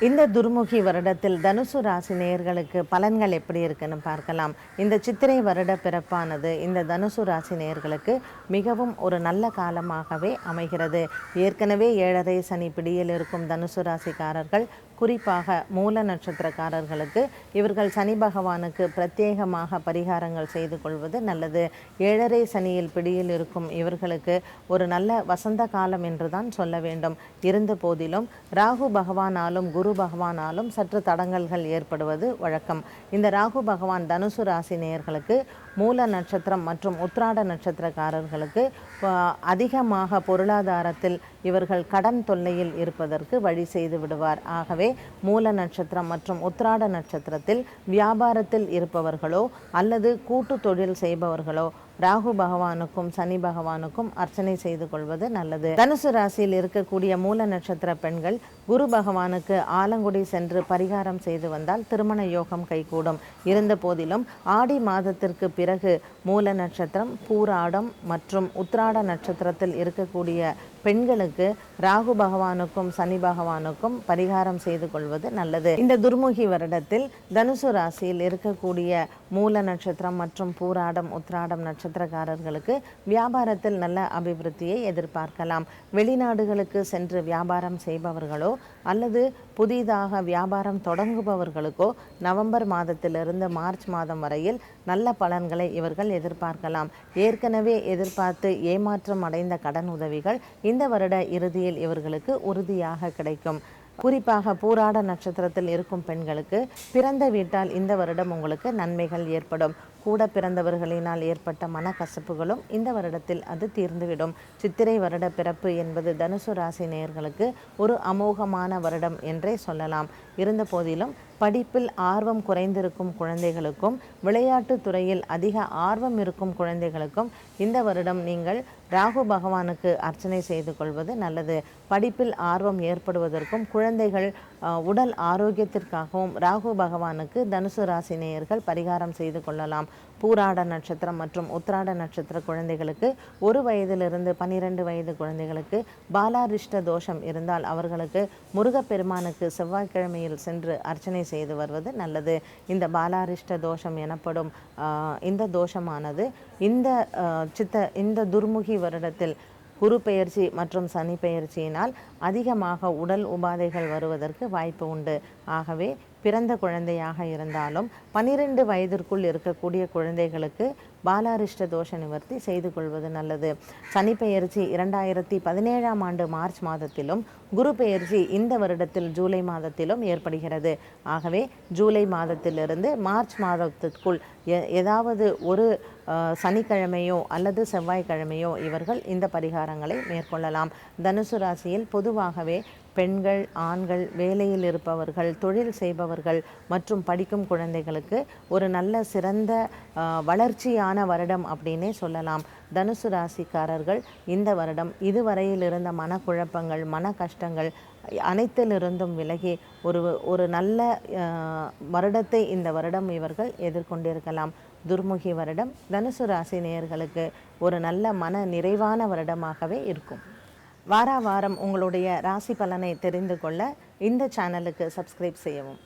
இந்த துர்முகி வருடத்தில் தனுசு ராசி நேயர்களுக்கு பலன்கள் எப்படி இருக்குன்னு பார்க்கலாம். இந்த சித்திரை வருட பிறப்பானது இந்த தனுசு ராசி நேயர்களுக்கு மிகவும் ஒரு நல்ல காலமாகவே அமைகிறது. ஏற்கனவே 7.5 சனி பிடியில் இருக்கும் தனுசு ராசிக்காரர்கள், குறிப்பாக மூல நட்சத்திரக்காரர்களுக்கு இவர்கள் சனி பகவானுக்கு பிரத்யேகமாக பரிகாரங்கள் செய்து கொள்வது நல்லது. 7.5 சனியில் பிடியில் இருக்கும் இவர்களுக்கு ஒரு நல்ல வசந்த காலம் என்றுதான் சொல்ல வேண்டும். இருந்த போதிலும் ராகு பகவானாலும் குரு பகவானாலும் சற்று தடங்கல்கள் ஏற்படுவது வழக்கம். இந்த ராகு பகவான் தனுசு ராசி நேயர்களுக்கு மூல நட்சத்திரம் மற்றும் உத்திராட நட்சத்திரக்காரர்களுக்கு அதிகமாக பொருளாதாரத்தில் இவர்கள் கடன் தொல்லையில் இருப்பதற்கு வழி செய்து விடுவார். ஆகவே மூல நட்சத்திரம் மற்றும் உத்திராட நட்சத்திரத்தில் வியாபாரத்தில் இருப்பவர்களோ அல்லது கூட்டு தொழில் செய்பவர்களோ ராகு பகவானுக்கும் சனி பகவானுக்கும் அர்ச்சனை செய்து கொள்வது நல்லது. தனுசு ராசியில் இருக்கக்கூடிய மூல நட்சத்திர பெண்கள் குரு பகவானுக்கு ஆலங்குடி சென்று பரிகாரம் செய்து வந்தால் திருமண யோகம் கைகூடும். இருந்த போதிலும் ஆடி மாதத்திற்கு பிறகு மூல நட்சத்திரம், பூராடம் மற்றும் உத்திராட நட்சத்திரத்தில் இருக்கக்கூடிய பெண்களுக்கு ராகு பகவானுக்கும் சனி பகவானுக்கும் பரிகாரம் செய்து கொள்வது நல்லது. இந்த துர்முகி வருடத்தில் தனுசு ராசியில் இருக்கக்கூடிய மூல நட்சத்திரம் மற்றும் பூராடம் உத்திராடம் நட்சத்திரக்காரர்களுக்கு வியாபாரத்தில் நல்ல அபிவிருத்தியை எதிர்பார்க்கலாம். வெளிநாடுகளுக்கு சென்று வியாபாரம் செய்பவர்களோ அல்லது புதிதாக வியாபாரம் தொடங்குபவர்களுக்கோ நவம்பர் மாதத்திலிருந்து மார்ச் மாதம் வரையில் நல்ல பலன்களை இவர்கள் எதிர்பார்க்கலாம். ஏற்கனவே எதிர்பார்த்து ஏமாற்றம் அடைந்த கடன் உதவிகள் இந்த வருட இறுதியில் இவர்களுக்கு உறுதியாக கிடைக்கும். குறிப்பாக பூராட நட்சத்திரத்தில் இருக்கும் பெண்களுக்கு பிறந்த வீட்டால் இந்த வருடம் உங்களுக்கு நன்மைகள் ஏற்படும். கூட பிறந்தவர்களினால் ஏற்பட்ட மனக்கசப்புகளும் இந்த வருடத்தில் அது தீர்ந்துவிடும். சித்திரை வருட பிறப்பு என்பது தனுசு ராசி நேயர்களுக்கு ஒரு அமோகமான வருடம் என்றே சொல்லலாம். இருந்த போதிலும் படிப்பில் ஆர்வம் குறைந்திருக்கும் குழந்தைகளுக்கும் விளையாட்டு துறையில் அதிக ஆர்வம் இருக்கும் குழந்தைகளுக்கும் இந்த வருடம் நீங்கள் ராகு பகவானுக்கு அர்ச்சனை செய்து கொள்வது நல்லது. படிப்பில் ஆர்வம் ஏற்படுவதற்கும் குழந்தைகள் உடல் ஆரோக்கியத்திற்காகவும் ராகு பகவானுக்கு தனுசு ராசி நேயர்கள் பரிகாரம் செய்து கொள்ளலாம். பூராட நட்சத்திரம் மற்றும் உத்திராட நட்சத்திர குழந்தைகளுக்கு 1 வயதிலிருந்து 12 வயது குழந்தைகளுக்கு பாலாரிஷ்ட தோஷம் இருந்தால் அவர்களுக்கு முருகப்பெருமானுக்கு செவ்வாய்க்கிழமையில் சென்று அர்ச்சனை செய்து வருவது நல்லது. இந்த பாலாரிஷ்ட தோஷம் எனப்படும் இந்த தோஷமானது இந்த துர்முகி வருடத்தில் குரு பெயர்ச்சி மற்றும் சனி பெயர்ச்சியினால் அதிகமாக உடல் உபாதைகள் வருவதற்கு வாய்ப்பு உண்டு. ஆகவே பிறந்த குழந்தையாக இருந்தாலும் 12 வயதிற்குள் இருக்கக்கூடிய குழந்தைகளுக்கு பாலாரிஷ்ட தோஷ நிவர்த்தி செய்து கொள்வது நல்லது. சனி பெயர்ச்சி 2017ஆம் ஆண்டு மார்ச் மாதத்திலும் குரு பெயர்ச்சி இந்த வருடத்தில் ஜூலை மாதத்திலும் ஏற்படுகிறது. ஆகவே ஜூலை மாதத்திலிருந்து மார்ச் மாதத்திற்குள் ஏதாவது ஒரு சனிக்கிழமையோ அல்லது செவ்வாய்க்கிழமையோ இவர்கள் இந்த பரிகாரங்களை மேற்கொள்ளலாம். தனுசு ராசியில் பொதுவாகவே பெண்கள், ஆண்கள், வேலையில் இருப்பவர்கள், தொழில் செய்பவர்கள் மற்றும் படிக்கும் குழந்தைகளுக்கு ஒரு நல்ல சிறந்த வளர்ச்சியான வருடம் அப்படின்னே சொல்லலாம். தனுசு ராசிக்காரர்கள் இந்த வருடம் இதுவரையில் இருந்த மனக்குழப்பங்கள், மன கஷ்டங்கள் அனைத்திலிருந்தும் விலகி ஒரு நல்ல வருடத்தை இந்த வருடம் இவர்கள் எதிர்கொண்டிருக்கலாம். துர்முகி வருடம் தனுசு ராசி நேயர்களுக்கு ஒரு நல்ல மன நிறைவான வருடமாகவே இருக்கும். வாரம் உங்களுடைய ராசி பலனை தெரிந்து கொள்ள இந்த சேனலுக்கு சப்ஸ்கிரைப் செய்யவும்.